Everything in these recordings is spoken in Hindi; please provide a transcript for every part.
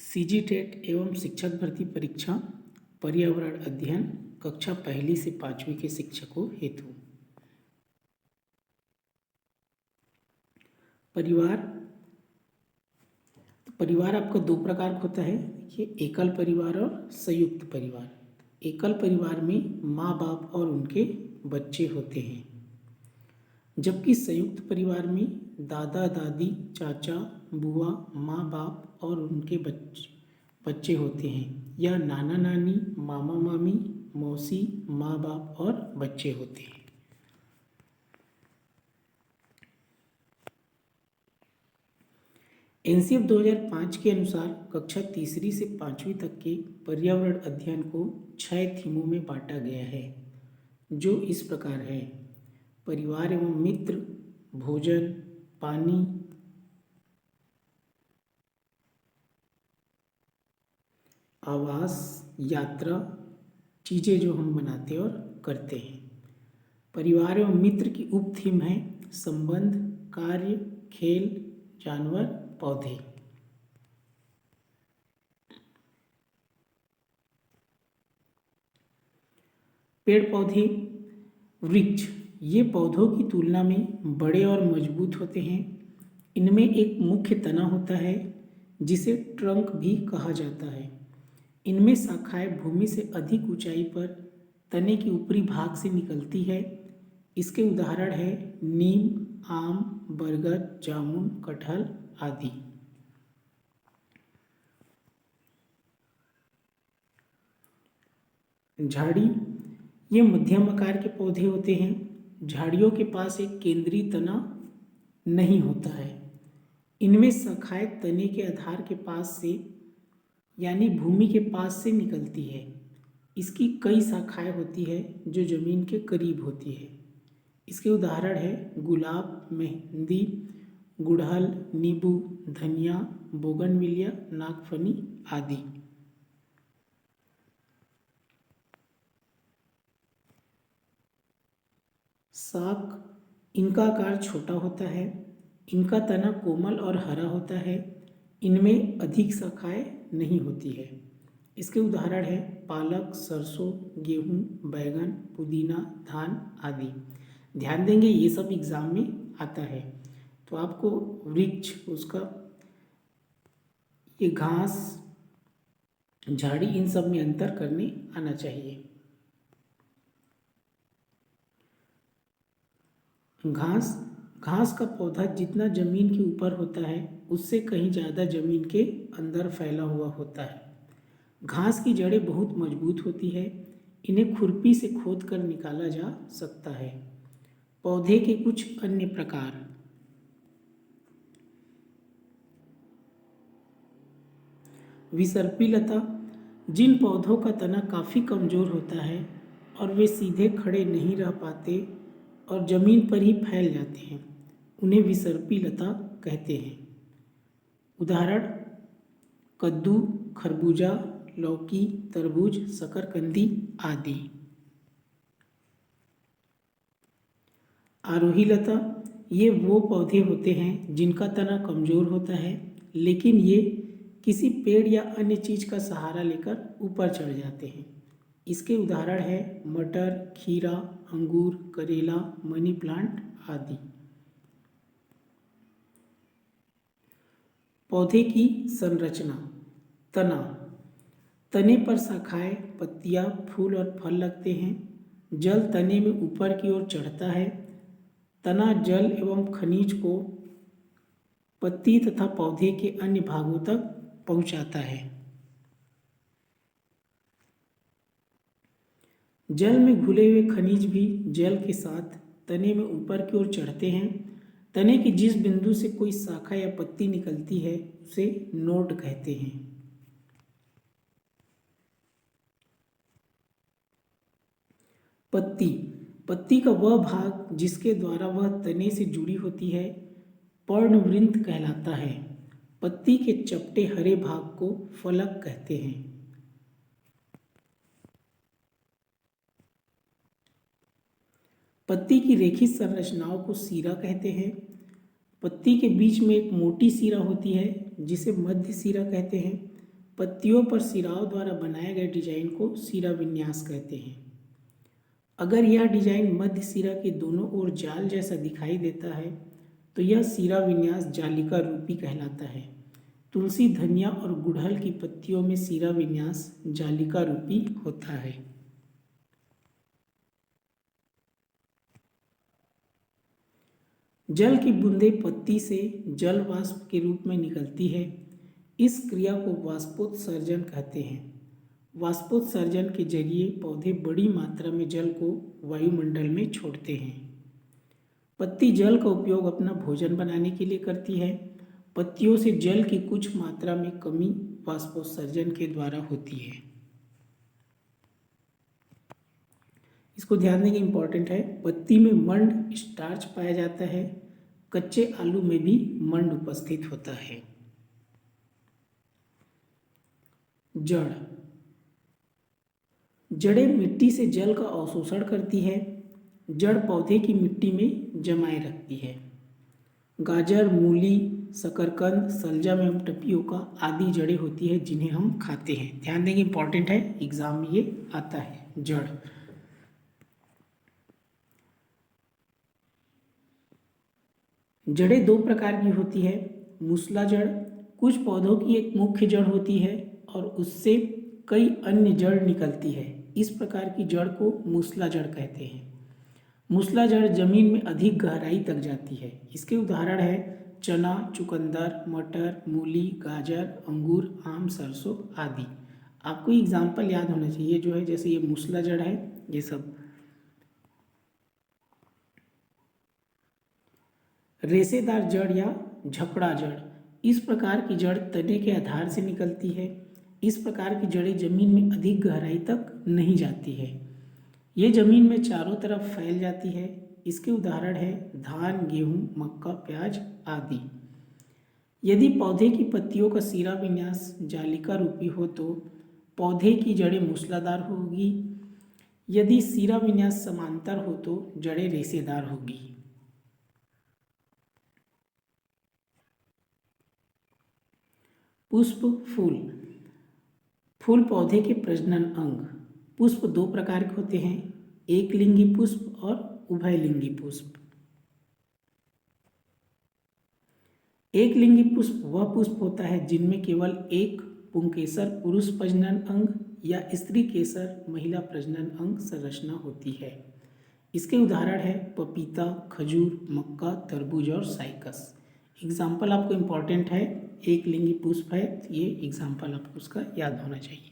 सीजीटेट एवं शिक्षक भर्ती परीक्षा पर्यावरण अध्ययन कक्षा 1 से 5वीं के शिक्षकों हेतु। परिवार आपका दो प्रकार का होता है। देखिए, एकल परिवार और संयुक्त परिवार। एकल परिवार में माँ बाप और उनके बच्चे होते हैं, जबकि संयुक्त परिवार में दादा दादी, चाचा, बुआ, माँ बाप और उनके बच्चे होते हैं, या नाना नानी, मामा मामी, मौसी, माँ बाप और बच्चे होते हैं। एनसीएफ 2005 के अनुसार कक्षा 3 से 5वीं तक के पर्यावरण अध्ययन को 6 थीमों में बांटा गया है, जो इस प्रकार है: परिवार एवं मित्र, भोजन, पानी, आवास, यात्रा, चीज़ें जो हम बनाते और करते हैं। परिवार एवं मित्र की उप थीम है संबंध, कार्य, खेल, जानवर, पौधे। पेड़ पौधे, वृक्ष, ये पौधों की तुलना में बड़े और मजबूत होते हैं। इनमें एक मुख्य तना होता है जिसे ट्रंक भी कहा जाता है। इनमें शाखाएं भूमि से अधिक ऊंचाई पर तने के ऊपरी भाग से निकलती है। इसके उदाहरण है नीम, आम, बरगद, जामुन, कटहल आदि। झाड़ी, ये मध्यम आकार के पौधे होते हैं। झाड़ियों के पास एक केंद्रीय तना नहीं होता है। इनमें शाखाएं तने के आधार के पास से, यानी भूमि के पास से निकलती है। इसकी कई शाखाएं होती है जो जमीन के करीब होती है। इसके उदाहरण है गुलाब, मेहंदी, गुड़हल, नींबू, धनिया, बोगनविलिया, नागफनी आदि। शाक, इनका आकार छोटा होता है। इनका तना कोमल और हरा होता है। इनमें अधिक शाखाएं नहीं होती है। इसके उदाहरण है पालक, सरसों, गेहूं, बैगन, पुदीना, धान आदि। ध्यान देंगे, ये सब एग्जाम में आता है। तो आपको वृक्ष, उसका ये घास, झाड़ी, इन सब में अंतर करने आना चाहिए। घास का पौधा जितना जमीन के ऊपर होता है उससे कहीं ज़्यादा जमीन के अंदर फैला हुआ होता है। घास की जड़ें बहुत मजबूत होती है। इन्हें खुरपी से खोद कर निकाला जा सकता है। पौधे के कुछ अन्य प्रकार: विसर्पी लता, जिन पौधों का तना काफ़ी कमज़ोर होता है और वे सीधे खड़े नहीं रह पाते और ज़मीन पर ही फैल जाते हैं, उन्हें विसर्पी लता कहते हैं। उदाहरण कद्दू, खरबूजा, लौकी, तरबूज, शकरकंदी आदि। आरोही लता, ये वो पौधे होते हैं जिनका तना कमज़ोर होता है, लेकिन ये किसी पेड़ या अन्य चीज़ का सहारा लेकर ऊपर चढ़ जाते हैं। इसके उदाहरण है मटर, खीरा, अंगूर, करेला, मनी प्लांट आदि। पौधे की संरचना: तना, तने पर शाखाएं, पत्तियां, फूल और फल लगते हैं। जल तने में ऊपर की ओर चढ़ता है। तना जल एवं खनिज को पत्ती तथा पौधे के अन्य भागों तक पहुंचाता है। जल में घुले हुए खनिज भी जल के साथ तने में ऊपर की ओर चढ़ते हैं। तने की जिस बिंदु से कोई शाखा या पत्ती निकलती है उसे नोड कहते हैं। पत्ती का वह भाग जिसके द्वारा वह तने से जुड़ी होती है पर्णवृंत कहलाता है। पत्ती के चपटे हरे भाग को फलक कहते हैं। पत्ती की रेखित संरचनाओं को सिरा कहते हैं। पत्ती के बीच में एक मोटी सिरा होती है जिसे मध्य सिरा कहते हैं। पत्तियों पर सिराओं द्वारा बनाए गए डिजाइन को सिरा विन्यास कहते हैं। अगर यह डिजाइन मध्य सिरा के दोनों ओर जाल जैसा दिखाई देता है तो यह सिरा विन्यास जालिका रूपी कहलाता है। तुलसी, धनिया और गुड़हल की पत्तियों में सिरा विन्यास जालिका रूपी होता है। जल की बूंदें पत्ती से जल वाष्प के रूप में निकलती है। इस क्रिया को वाष्पोत्सर्जन कहते हैं। वाष्पोत्सर्जन के जरिए पौधे बड़ी मात्रा में जल को वायुमंडल में छोड़ते हैं। पत्ती जल का उपयोग अपना भोजन बनाने के लिए करती है। पत्तियों से जल की कुछ मात्रा में कमी वाष्पोत्सर्जन के द्वारा होती है। इसको ध्यान देंगे, इंपॉर्टेंट है। पत्ती में मंड स्टार्च पाया जाता है। कच्चे आलू में भी मंड उपस्थित होता है। जड़, जड़ें मिट्टी से जल का अवशोषण करती है। जड़ पौधे की मिट्टी में जमाए रखती है। गाजर, मूली, शकरकंद, सलजम एवं टपियोका आदि जड़ें होती है जिन्हें हम खाते हैं। ध्यान देंगे, इंपॉर्टेंट है, एग्जाम में ये आता है। जड़, जड़ें दो प्रकार की होती है। मूसला जड़ कुछ पौधों की एक मुख्य जड़ होती है और उससे कई अन्य जड़ निकलती है। इस प्रकार की जड़ को मूसला जड़ कहते हैं। मूसला जड़ जमीन में अधिक गहराई तक जाती है। इसके उदाहरण है चना, चुकंदर, मटर, मूली, गाजर, अंगूर, आम, सरसों आदि। आपको एग्जाम्पल याद होना चाहिए जो है, जैसे ये मूसला जड़ है, ये सब। रेशेदार जड़ या झपड़ा जड़, इस प्रकार की जड़ तने के आधार से निकलती है। इस प्रकार की जड़ें जमीन में अधिक गहराई तक नहीं जाती है। ये जमीन में चारों तरफ फैल जाती है। इसके उदाहरण है धान, गेहूं, मक्का, प्याज आदि। यदि पौधे की पत्तियों का सिरा विन्यास जालिका रूपी हो तो पौधे की जड़ें मूसलाधार होगी। यदि सिरा विन्यास समांतर हो तो जड़ें रेशेदार होगी। पुष्प, फूल। फूल पौधे के प्रजनन अंग। पुष्प दो प्रकार के होते हैं, एक लिंगी पुष्प और उभयलिंगी पुष्प। एक लिंगी पुष्प वह पुष्प होता है जिनमें केवल एक पुंकेसर पुरुष प्रजनन अंग या स्त्री केसर महिला प्रजनन अंग संरचना होती है। इसके उदाहरण है पपीता, खजूर, मक्का, तरबूज और साइकस। एग्जाम्पल आपको इम्पॉर्टेंट है, एक लिंगी पुष्प है, ये एग्जाम्पल आपको उसका याद होना चाहिए।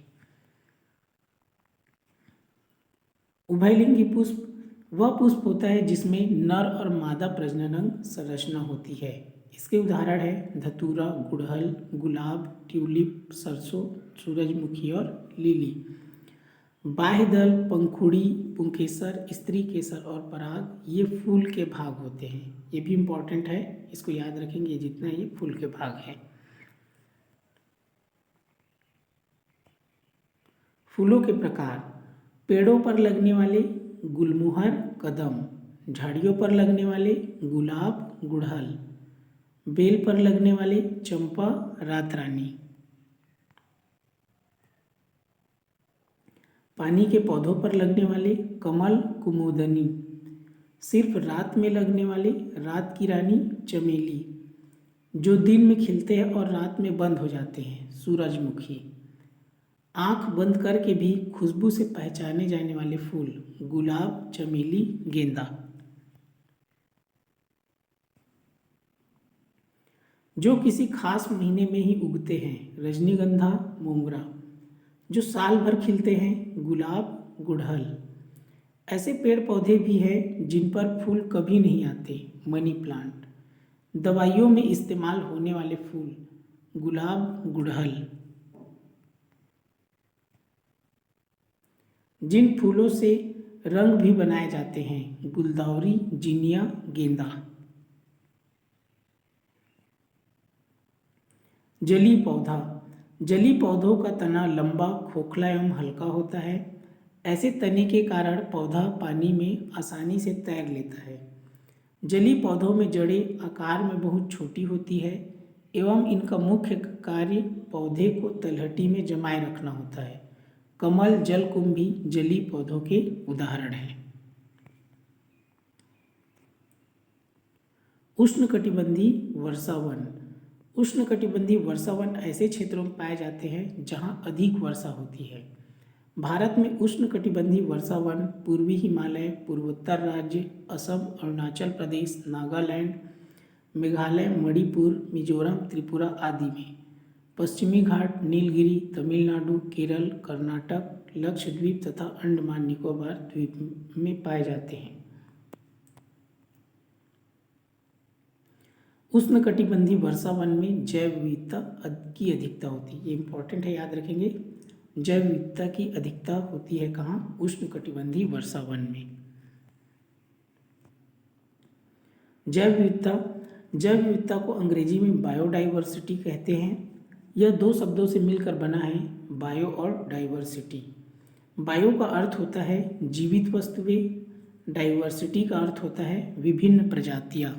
उभयलिंगी पुष्प वह पुष्प होता है जिसमें नर और मादा प्रजनन अंग संरचना होती है। इसके उदाहरण है धतूरा, गुड़हल, गुलाब, ट्यूलिप, सरसों, सूरजमुखी और लिली। बाह्य दल, पंखुड़ी, पुंकेसर, स्त्री केसर और पराग ये फूल के भाग होते हैं। ये भी इम्पॉर्टेंट है, इसको याद रखेंगे, जितना ये फूल के भाग हैं। फूलों के प्रकार, पेड़ों पर लगने वाले गुलमोहर, कदम, झाड़ियों पर लगने वाले गुलाब, गुड़हल, बेल पर लगने वाले चंपा, रातरानी। पानी के पौधों पर लगने वाले कमल, कुमुदनी। सिर्फ रात में लगने वाले रात की रानी, चमेली। जो दिन में खिलते हैं और रात में बंद हो जाते हैं, सूरजमुखी। आंख बंद करके भी खुशबू से पहचाने जाने वाले फूल, गुलाब, चमेली, गेंदा। जो किसी खास महीने में ही उगते हैं, रजनीगंधा, मोगरा। जो साल भर खिलते हैं, गुलाब, गुड़हल। ऐसे पेड़ पौधे भी हैं जिन पर फूल कभी नहीं आते, मनी प्लांट। दवाइयों में इस्तेमाल होने वाले फूल, गुलाब, गुड़हल। जिन फूलों से रंग भी बनाए जाते हैं, गुलदाउदी, जिनिया, गेंदा। जली पौधा, जली पौधों का तना लंबा, खोखला एवं हल्का होता है। ऐसे तने के कारण पौधा पानी में आसानी से तैर लेता है। जली पौधों में जड़ें आकार में बहुत छोटी होती है। एवं इनका मुख्य कार्य पौधे को तलहटी में जमाए रखना होता है। कमल, जलकुंभी भी जलीय पौधों के उदाहरण हैं। उष्णकटिबंधीय वर्षावन। उष्णकटिबंधीय वर्षावन ऐसे क्षेत्रों में पाए जाते हैं जहां अधिक वर्षा होती है। भारत में उष्णकटिबंधीय वर्षावन पूर्वी हिमालय, पूर्वोत्तर राज्य, असम, अरुणाचल प्रदेश, नागालैंड, मेघालय, मणिपुर, मिजोरम, त्रिपुरा आदि में, पश्चिमी घाट, नीलगिरी, तमिलनाडु, केरल, कर्नाटक, लक्षद्वीप तथा अंडमान निकोबार द्वीप में पाए जाते हैं। उष्णकटिबंधीय वर्षावन में जैव विविधता की अधिकता होती है। ये इंपॉर्टेंट है, याद रखेंगे। जैव विविधता की अधिकता होती है कहाँ? उष्णकटिबंधीय वर्षावन में। जैव विविधता को अंग्रेजी में बायोडाइवर्सिटी कहते हैं। यह दो शब्दों से मिलकर बना है, बायो और डाइवर्सिटी। बायो का अर्थ होता है जीवित वस्तुएं, डाइवर्सिटी का अर्थ होता है विभिन्न प्रजातियां,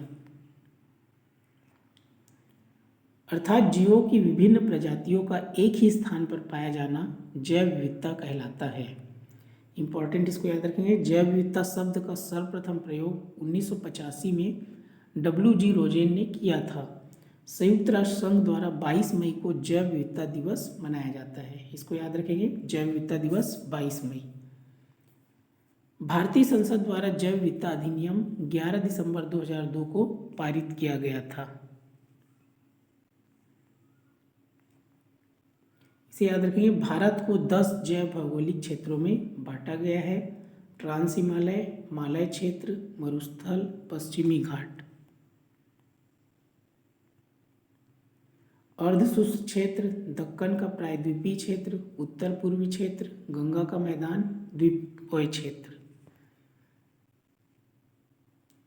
अर्थात जीवों की विभिन्न प्रजातियों का एक ही स्थान पर पाया जाना जैव विविधता कहलाता है। इंपॉर्टेंट, इसको याद रखेंगे। जैव विविधता शब्द का सर्वप्रथम प्रयोग 1985 में WG रोजेन ने किया था। संयुक्त राष्ट्र संघ द्वारा 22 मई को जैव विविधता दिवस मनाया जाता है। इसको याद रखेंगे, जैव विविधता दिवस 22 मई। भारतीय संसद द्वारा जैव विविधता अधिनियम 11 दिसंबर 2002 को पारित किया गया था। इसे याद रखेंगे। भारत को 10 जैव भौगोलिक क्षेत्रों में बांटा गया है। ट्रांस हिमालय, मालय क्षेत्र, मरुस्थल, पश्चिमी घाट। अर्धशुष्क क्षेत्र, दक्कन का प्रायद्वीपीय क्षेत्र, उत्तर पूर्वी क्षेत्र, गंगा का मैदान, द्वीपवय क्षेत्र।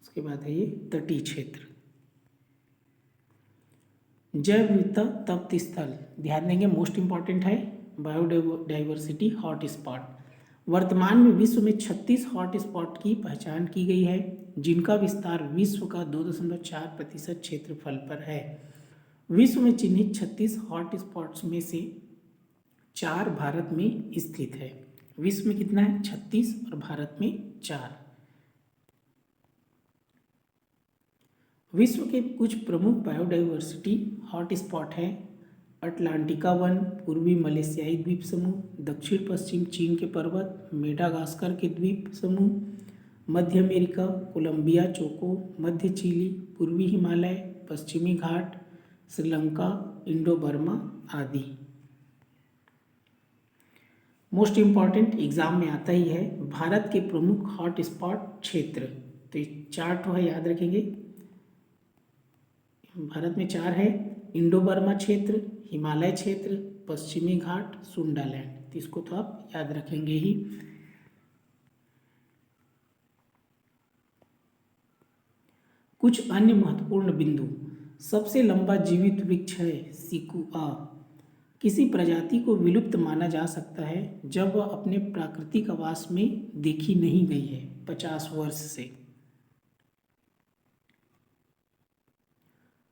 उसके बाद है ये तटीय क्षेत्र। जैव विविधता तप्त स्थल, ध्यान देंगे, मोस्ट इंपॉर्टेंट है। Biodiversity hotspot. वर्तमान में विश्व में 36 हॉटस्पॉट की पहचान की गई है, जिनका विस्तार विश्व का 2.4% क्षेत्रफल पर है। विश्व में चिन्हित 36 हॉटस्पॉट्स में से 4 भारत में स्थित है। विश्व में कितना है? 36 और भारत में 4। विश्व के कुछ प्रमुख बायोडाइवर्सिटी हॉटस्पॉट हैं: अटलांटिका वन, पूर्वी मलेशियाई द्वीप समूह, दक्षिण पश्चिम चीन के पर्वत, मेडागास्कर के द्वीप समूह, मध्य अमेरिका, कोलंबिया चोको, मध्य चिली, पूर्वी हिमालय, पश्चिमी घाट, श्रीलंका, इंडो बर्मा आदि। मोस्ट इम्पॉर्टेंट, एग्जाम में आता ही है, भारत के प्रमुख हॉटस्पॉट क्षेत्र। तो ये 4 है, याद रखेंगे। भारत में 4 है: इंडो बर्मा क्षेत्र, हिमालय क्षेत्र, पश्चिमी घाट, सुंडालैंड। तो इसको तो आप याद रखेंगे ही। कुछ अन्य महत्वपूर्ण बिंदु। सबसे लंबा जीवित वृक्ष है सिकुआ। किसी प्रजाति को विलुप्त माना जा सकता है जब वह अपने प्राकृतिक आवास में देखी नहीं गई है 50 वर्ष से।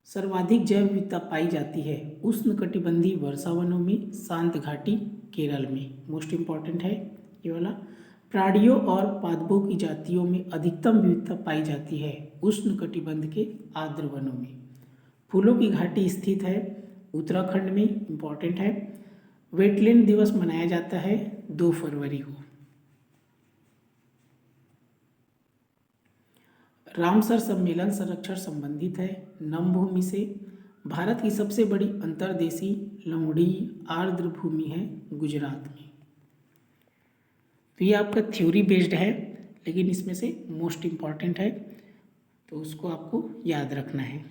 सर्वाधिक जैव विविधता पाई जाती है उष्णकटिबंधीय वर्षावनों में, शांत घाटी केरल में। मोस्ट इम्पॉर्टेंट है ये वाला। प्राणियों और पादपों की जातियों में अधिकतम विविधता पाई जाती है उष्णकटिबंध के आर्द्र वनों में। फूलों की घाटी स्थित है उत्तराखंड में। इम्पॉर्टेंट है। वेटलैंड दिवस मनाया जाता है 2 फरवरी को। रामसर सम्मेलन संरक्षण संबंधित है नमभूमि से। भारत की सबसे बड़ी अंतर्देशीय लवणीय आर्द्र भूमि है गुजरात में। तो ये आपका थ्योरी बेस्ड है, लेकिन इसमें से मोस्ट इम्पॉर्टेंट है, तो उसको आपको याद रखना है।